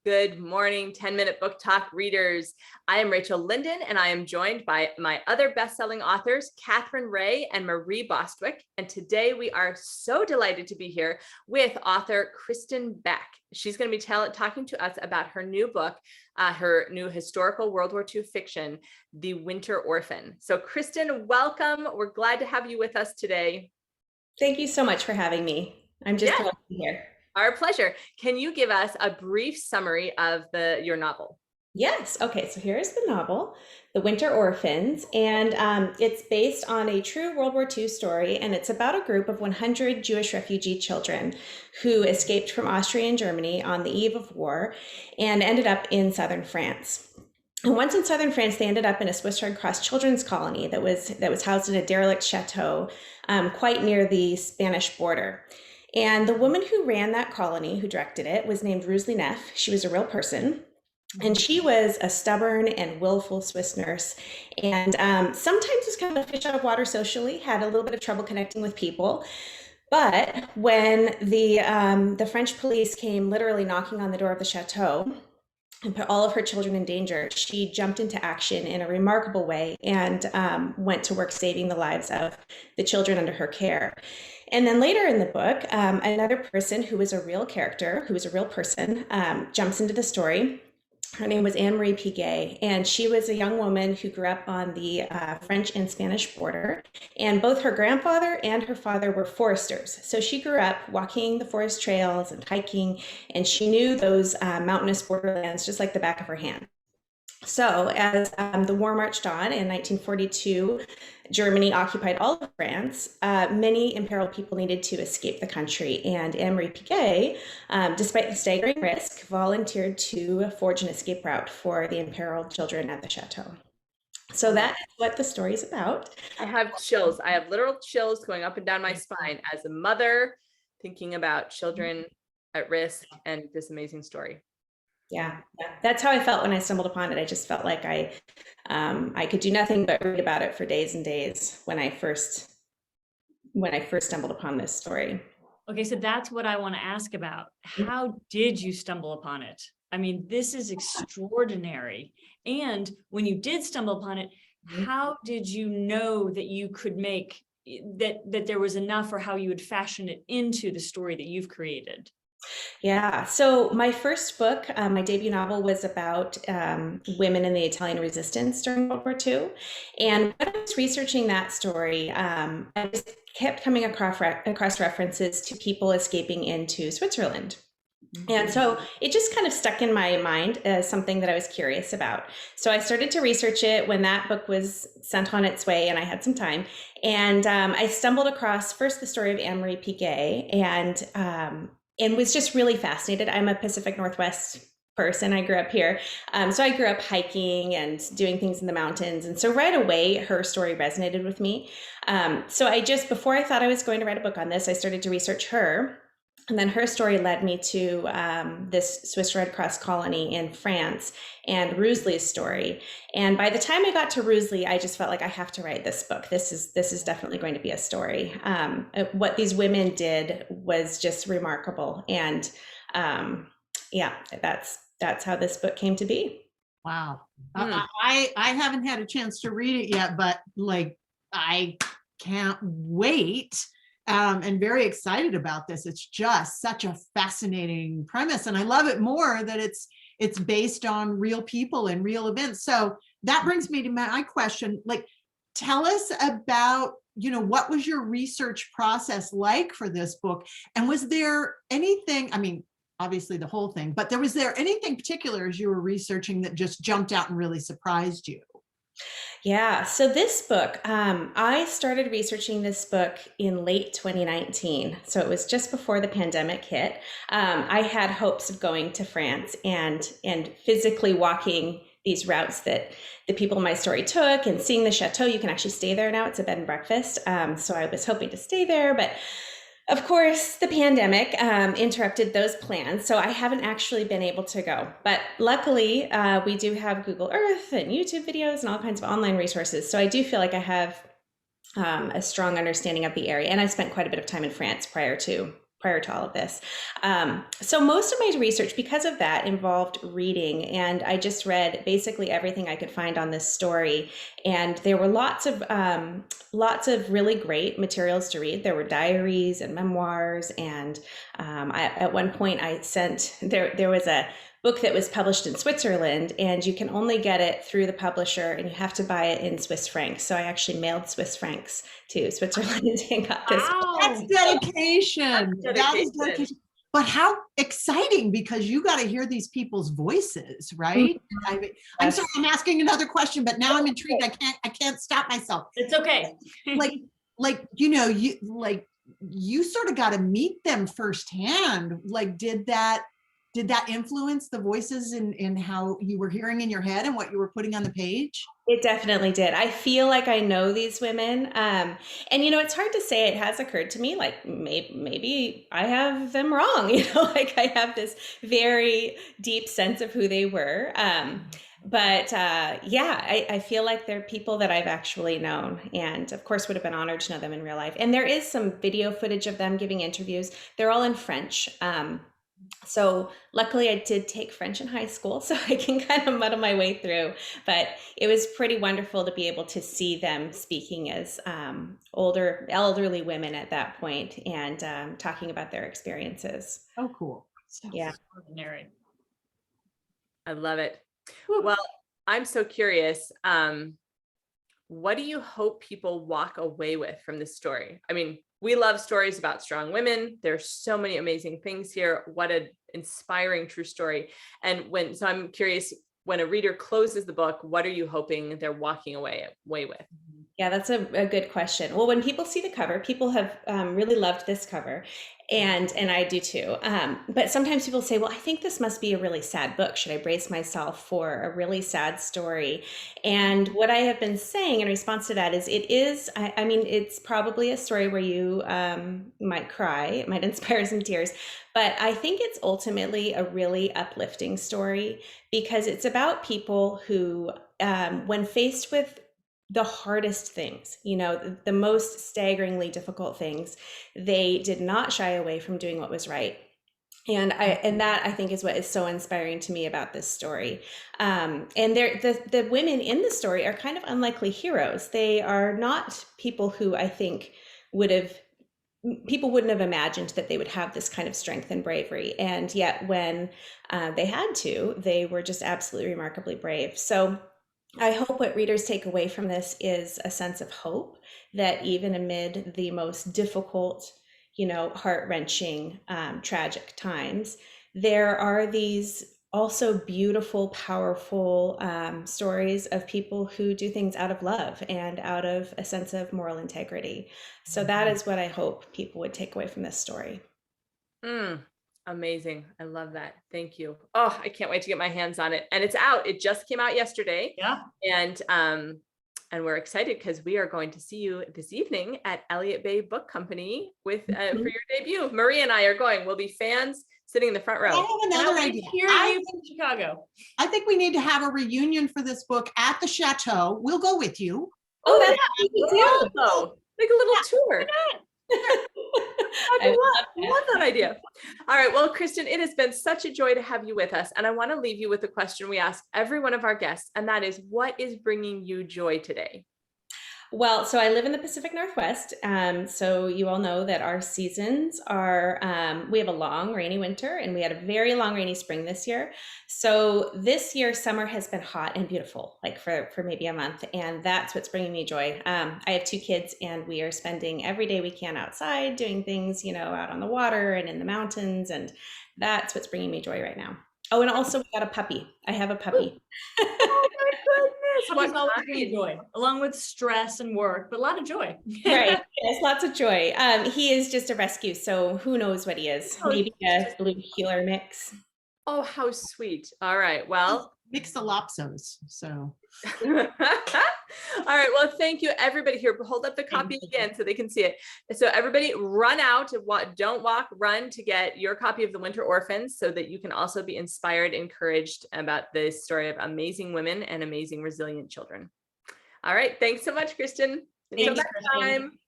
Good morning, 10-minute book talk readers. I am Rachel Linden, and I am joined by my other best-selling authors, Katherine Reay and Marie Bostwick. And today we are so delighted to be here with author Kristin Beck. She's going to be talking to us about her new book, her new historical World War II fiction, The Winter Orphan. So Kristin, welcome. We're glad to have you with us today. Thank you so much for having me. I'm just thrilled to be here. Our pleasure. Can you give us a brief summary of your novel? Yes. Okay. So here's the novel, The Winter Orphans, and it's based on a true World War II story, and it's about a group of 100 Jewish refugee children who escaped from Austria and Germany on the eve of war and ended up in southern France. And once in southern France, they ended up in a Swiss Red Cross children's colony that was housed in a derelict chateau quite near the Spanish border. And the woman who ran that colony, who directed it, was named Rusli Neff. She was a real person. And she was a stubborn and willful Swiss nurse. And sometimes was kind of a fish out of water socially, had a little bit of trouble connecting with people. But when the French police came literally knocking on the door of the chateau and put all of her children in danger, she jumped into action in a remarkable way and went to work saving the lives of the children under her care. And then later in the book, another person who was a real character, who was a real person, jumps into the story. Her name was Marie Bostwick, and she was a young woman who grew up on the French and Spanish border. And both her grandfather and her father were foresters. So she grew up walking the forest trails and hiking, and she knew those mountainous borderlands just like the back of her hand. So as the war marched on in 1942, Germany occupied all of France. Many imperiled people needed to escape the country, and Marie Bostwick, despite the staggering risk, volunteered to forge an escape route for the imperiled children at the chateau. So that is what the story is about. I have chills. I have literal chills going up and down my spine as a mother thinking about children at risk and this amazing story. Yeah, that's how I felt when I stumbled upon it. I just felt like I could do nothing but read about it for days and days when I first stumbled upon this story. Okay, so that's what I want to ask about. How did you stumble upon it? I mean, this is extraordinary. And when you did stumble upon it, how did you know that you could make that there was enough, or how you would fashion it into the story that you've created? Yeah, so my first book, my debut novel, was about women in the Italian resistance during World War II. And when I was researching that story, I just kept coming across references to people escaping into Switzerland. And so it just kind of stuck in my mind as something that I was curious about. So I started to research it when that book was sent on its way and I had some time. And I stumbled across first the story of Marie Bostwick and was just really fascinated. I'm a Pacific Northwest person. I grew up here. So I grew up hiking and doing things in the mountains. And so right away, her story resonated with me. So before I thought I was going to write a book on this, I started to research her. And then her story led me to this Swiss Red Cross colony in France and Rusli's story. And by the time I got to Rusli, I just felt like I have to write this book. This is definitely going to be a story. What these women did was just remarkable. And yeah, that's how this book came to be. Wow. I haven't had a chance to read it yet, but like I can't wait. And very excited about this. It's just such a fascinating premise, and I love it more that it's based on real people and real events. So that brings me to my question. Like, tell us about, what was your research process like for this book, and was there anything? I mean, obviously the whole thing, but was there anything particular as you were researching that just jumped out and really surprised you? Yeah, so this book, I started researching this book in late 2019. So it was just before the pandemic hit. I had hopes of going to France and physically walking these routes that the people in my story took and seeing the chateau. You can actually stay there now. It's a bed and breakfast. So I was hoping to stay there, but of course, the pandemic interrupted those plans, so I haven't actually been able to go. But luckily, we do have Google Earth and YouTube videos and all kinds of online resources. So I do feel like I have a strong understanding of the area. And I spent quite a bit of time in France prior to prior to all of this. So most of my research, because of that, involved reading, and I just read basically everything I could find on this story. And there were lots of really great materials to read. There were diaries and memoirs, and at one point there was a book that was published in Switzerland, and you can only get it through the publisher, and you have to buy it in Swiss francs. So I actually mailed Swiss francs to Switzerland and got this. Wow. That's dedication. That's That is dedication. dedication. But how exciting, because you got to hear these people's voices, right? I'm sorry, I'm asking another question, but now I'm intrigued. I can't stop myself. It's okay. You sort of got to meet them firsthand. Like, did that influence the voices in how you were hearing in your head and what you were putting on the page? It definitely did. I feel like I know these women. And, it's hard to say. It has occurred to me, like, maybe I have them wrong. Like I have this very deep sense of who they were. I feel like they're people that I've actually known, and of course would have been honored to know them in real life. And there is some video footage of them giving interviews. They're all in French. So luckily I did take French in high school, so I can kind of muddle my way through, but it was pretty wonderful to be able to see them speaking as elderly women at that point, and talking about their experiences. Oh, cool. So Yeah. extraordinary. I love it. Well, I'm so curious. What do you hope people walk away with from this story? I mean, we love stories about strong women. There's so many amazing things here. What an inspiring true story. And so I'm curious, when a reader closes the book, what are you hoping they're walking away with? Yeah, that's a good question. Well, when people see the cover, people have really loved this cover, and I do too. But sometimes people say, well, I think this must be a really sad book. Should I brace myself for a really sad story? And what I have been saying in response to that is, it is, I mean, it's probably a story where you might cry, it might inspire some tears, but I think it's ultimately a really uplifting story, because it's about people who, when faced with the hardest things, the most staggeringly difficult things, they did not shy away from doing what was right. And that I think is what is so inspiring to me about this story. And the women in the story are kind of unlikely heroes. They are not people who I think people wouldn't have imagined that they would have this kind of strength and bravery. And yet when they had to, they were just absolutely remarkably brave. So I hope what readers take away from this is a sense of hope, that even amid the most difficult, heart-wrenching, tragic times, there are these also beautiful, powerful stories of people who do things out of love and out of a sense of moral integrity. So that is what I hope people would take away from this story. Amazing. I love that. Thank you. Oh, I can't wait to get my hands on it. And it's out. It just came out yesterday. Yeah. And we're excited because we are going to see you this evening at Elliott Bay Book Company for your debut. Marie and I are going. We'll be fans sitting in the front row. I have another idea. Here you from Chicago. I think we need to have a reunion for this book at the Chateau. We'll go with you. Oh, that's what we do. Like a little tour. I love that idea. All right. Well, Kristin, it has been such a joy to have you with us. And I want to leave you with a question we ask every one of our guests. And that is, what is bringing you joy today? Well, so I live in the Pacific Northwest. So you all know that our seasons are, we have a long rainy winter, and we had a very long rainy spring this year. So this year, summer has been hot and beautiful, like for maybe a month. And that's what's bringing me joy. I have 2 kids, and we are spending every day we can outside doing things, out on the water and in the mountains. And that's what's bringing me joy right now. Oh, and also we got a puppy. I have a puppy. Oh my goodness. What always brings joy, along with stress and work, but a lot of joy. Right. Yes, lots of joy. He is just a rescue, so who knows what he is? Maybe a blue heeler mix. Oh, how sweet. All right. Well, Mixolopsos. So. All right. Well, thank you, everybody. Here, hold up the copy again so they can see it. So everybody run out, don't walk, run to get your copy of The Winter Orphans, so that you can also be inspired, encouraged about this story of amazing women and amazing, resilient children. All right. Thanks so much, Kristin. Until next time.